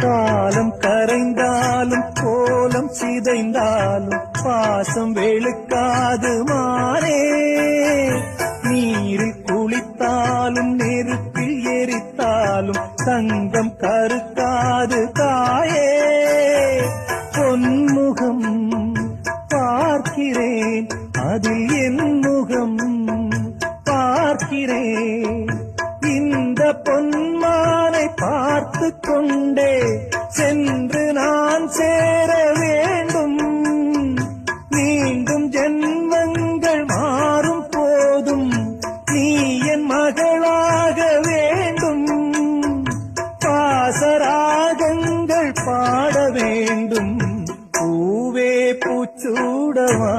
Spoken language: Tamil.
காலம் கரைந்தாலும் கோலம் சிதைந்தாலும் பாசம் வெளுக்காது மானே. நீரில் குளித்தாலும் நெருப்பில் எரித்தாலும் தங்கம் கருக்காது தாயே. பொன்முகம் பார்க்கிறேன், அதில் என் முகம் பார்க்கிறேன். இந்த பொன்மானை பார்த்து கொண்டே சென்று நான் சேர வேண்டும். மீண்டும் ஜென்மங்கள் மாறும் போதும் நீ என் மகளாக வேண்டும். பாசராகங்கள் பாட வேண்டும். பூவே பூச்சூடவா